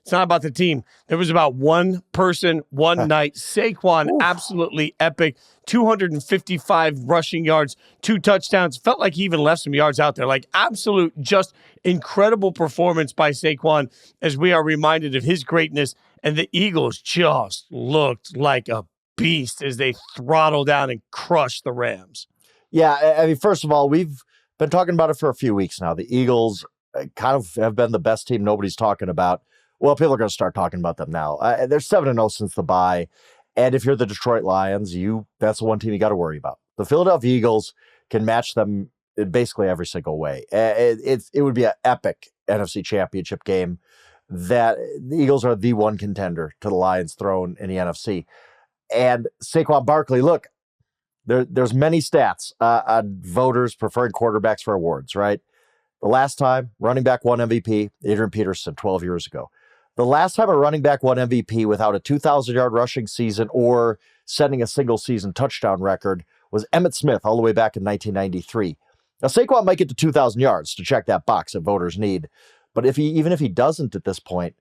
It's not about the team. There was about one person, one night. Saquon, absolutely epic. 255 rushing yards, 2 touchdowns. Felt like he even left some yards out there. Like absolute, just incredible performance by Saquon as we are reminded of his greatness. And the Eagles just looked like a beast as they throttled down and crushed the Rams. Yeah, I mean, first of all, we've been talking about it for a few weeks now. The Eagles kind of have been the best team nobody's talking about. Well, people are going to start talking about them now. They're 7-0 since the bye. And if you're the Detroit Lions, that's the one team you got to worry about. The Philadelphia Eagles can match them in basically every single way. It would be an epic NFC Championship game that the Eagles are the one contender to the Lions' throne in the NFC. And Saquon Barkley, look, there's many stats on voters preferring quarterbacks for awards, right? The last time running back won MVP, Adrian Peterson, 12 years ago. The last time a running back won MVP without a 2,000-yard rushing season or setting a single-season touchdown record was Emmitt Smith all the way back in 1993. Now, Saquon might get to 2,000 yards to check that box that voters need, but even if he doesn't at this point,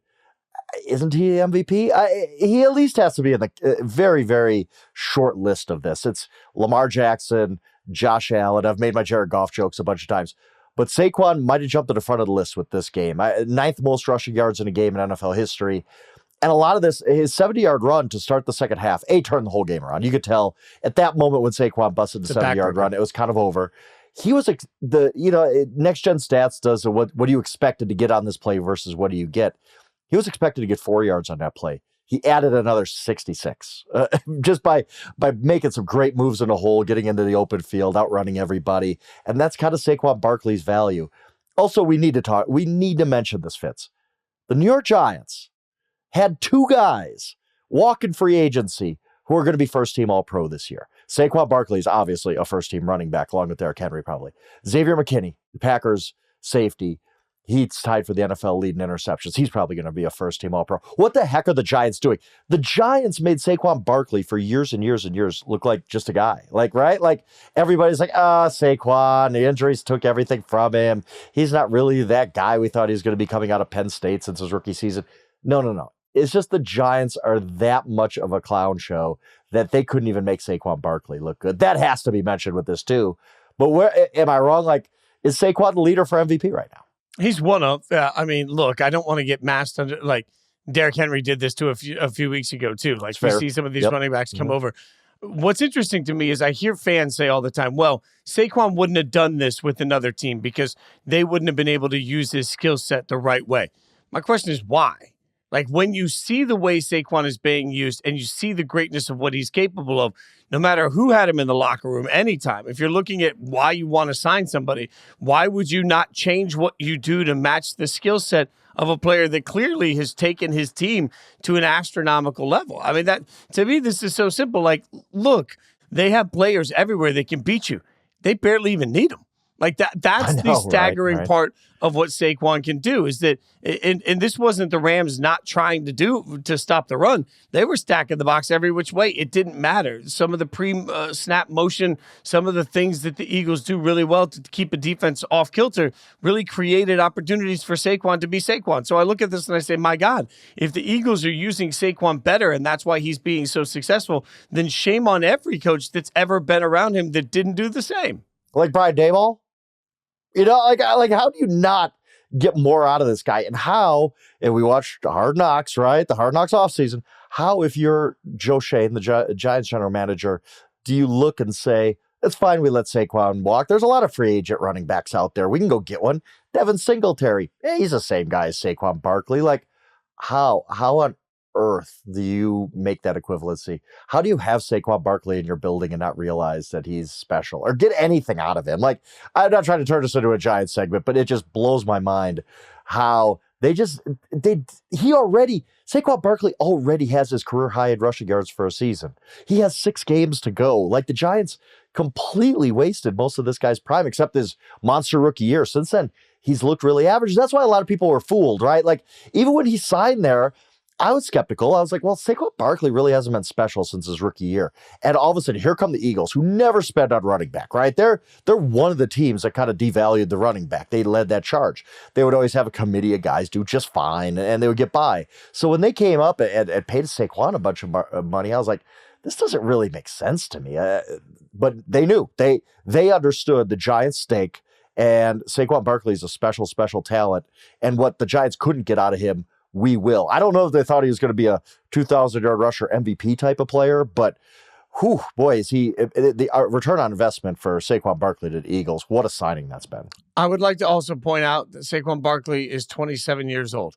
isn't he the MVP? He at least has to be in the very, very short list of this. It's Lamar Jackson, Josh Allen. I've made my Jared Goff jokes a bunch of times. But Saquon might have jumped to the front of the list with this game. 9th most rushing yards in a game in NFL history. And a lot of this, his 70-yard run to start the second half, turned the whole game around. You could tell at that moment when Saquon busted the 70-yard run, it was kind of over. He was Next Gen Stats does what do you expected to get on this play versus what do you get? He was expected to get 4 yards on that play. He added another 66 just by making some great moves in the hole, getting into the open field, outrunning everybody. And that's kind of Saquon Barkley's value. Also, we need to mention this, Fitz. The New York Giants had 2 guys walk in free agency who are going to be first-team All-Pro this year. Saquon Barkley is obviously a first-team running back, along with Derrick Henry probably. Xavier McKinney, the Packers safety, he's tied for the NFL lead in interceptions. He's probably going to be a first-team All-Pro. What the heck are the Giants doing? The Giants made Saquon Barkley for years and years and years look like just a guy. Right? Everybody's like, Saquon, the injuries took everything from him. He's not really that guy we thought he was going to be coming out of Penn State since his rookie season. No. It's just the Giants are that much of a clown show that they couldn't even make Saquon Barkley look good. That has to be mentioned with this too. But where am I wrong? Is Saquon the leader for MVP right now? He's one of. Look, I don't want to get masked under Derrick Henry did this too a few weeks ago too. We see some of these running backs come over. What's interesting to me is I hear fans say all the time, well, Saquon wouldn't have done this with another team because they wouldn't have been able to use his skill set the right way. My question is why? When you see the way Saquon is being used and you see the greatness of what he's capable of, no matter who had him in the locker room, anytime, if you're looking at why you want to sign somebody, why would you not change what you do to match the skill set of a player that clearly has taken his team to an astronomical level? I mean, to me, this is so simple. Look, they have players everywhere that can beat you. They barely even need them. That's the staggering part of what Saquon can do is that, and this wasn't the Rams not trying to stop the run. They were stacking the box every which way. It didn't matter. Some of the pre-snap motion, some of the things that the Eagles do really well to keep a defense off kilter really created opportunities for Saquon to be Saquon. So I look at this and I say, my God, if the Eagles are using Saquon better and that's why he's being so successful, then shame on every coach that's ever been around him that didn't do the same. Like Brian Daboll? How do you not get more out of this guy? And we watched Hard Knocks, right? The Hard Knocks offseason. How, if you're Joe Shane, the Giants general manager, do you look and say, it's fine, we let Saquon walk. There's a lot of free agent running backs out there. We can go get one. Devin Singletary. He's the same guy as Saquon Barkley. How on earth do you make that equivalency? How do you have Saquon Barkley in your building and not realize that he's special or get anything out of him? I'm not trying to turn this into a Giants segment, but it just blows my mind how Saquon Barkley already has his career high in rushing yards for a season. He has 6 games to go. The Giants completely wasted most of this guy's prime, except his monster rookie year. Since then, he's looked really average. That's why a lot of people were fooled, right? Even when he signed there, I was skeptical. I was like, well, Saquon Barkley really hasn't been special since his rookie year. And all of a sudden, here come the Eagles, who never spend on running back, right? They're one of the teams that kind of devalued the running back. They led that charge. They would always have a committee of guys do just fine, and they would get by. So when they came up and paid Saquon a bunch of money, I was like, this doesn't really make sense to me. But they knew. They understood the Giants stink, and Saquon Barkley is a special, special talent. And what the Giants couldn't get out of him, we will. I don't know if they thought he was going to be a 2,000-yard rusher MVP type of player, but whew, boy, is he the return on investment for Saquon Barkley to the Eagles. What a signing that's been. I would like to also point out that Saquon Barkley is 27 years old.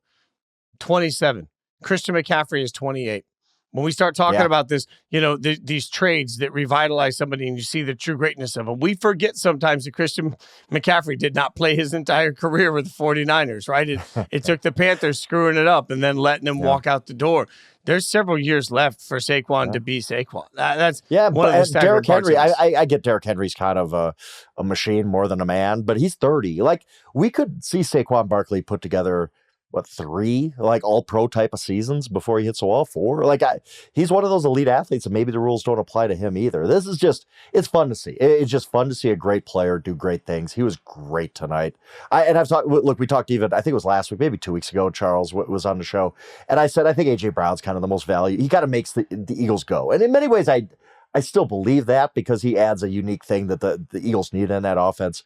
27. Christian McCaffrey is 28. When we start talking about this, these trades that revitalize somebody and you see the true greatness of them, we forget sometimes that Christian McCaffrey did not play his entire career with the 49ers, right? It took the Panthers screwing it up and then letting him walk out the door. There's several years left for Saquon to be Saquon. That's one of the Derrick Henry. I get Derrick Henry's kind of a machine more than a man, but he's 30. Like, we could see Saquon Barkley put together 3 like all pro type of seasons before he hits the wall. 4. Like, he's one of those elite athletes, and maybe the rules don't apply to him either. This is just, it's fun to see. It's just fun to see a great player do great things. He was great tonight. We talked even, I think it was last week, maybe 2 weeks ago, Charles was on the show, and I said, I think AJ Brown's kind of the most value. He kind of makes the Eagles go. And in many ways, I still believe that, because he adds a unique thing that the Eagles need in that offense.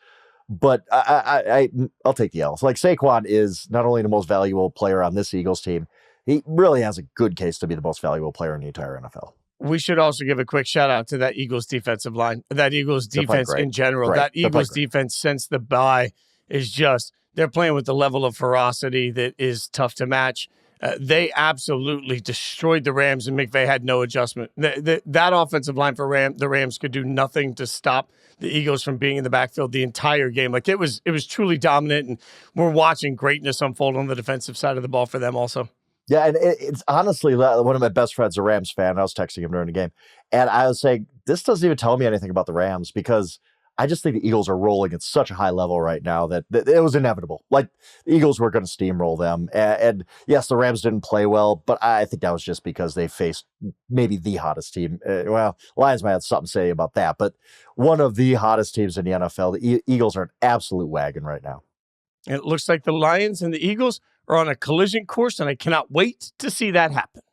But I'll take the L. Like, Saquon is not only the most valuable player on this Eagles team, he really has a good case to be the most valuable player in the entire NFL. We should also give a quick shout out to that Eagles defensive line, that Eagles defense in general. Great. That Eagles defense since the bye is just, they're playing with the level of ferocity that is tough to match. They absolutely destroyed the Rams, and McVay had no adjustment. That offensive line for the Rams could do nothing to stop the Eagles from being in the backfield the entire game. Like, it was truly dominant, and we're watching greatness unfold on the defensive side of the ball for them also. Yeah, and it's honestly, one of my best friends, a Rams fan. I was texting him during the game, and I was saying, this doesn't even tell me anything about the Rams, because I just think the Eagles are rolling at such a high level right now that it was inevitable. Like, the Eagles were going to steamroll them. And yes, the Rams didn't play well, but I think that was just because they faced maybe the hottest team. Lions might have something to say about that, but one of the hottest teams in the NFL. The Eagles are an absolute wagon right now. And it looks like the Lions and the Eagles are on a collision course, and I cannot wait to see that happen.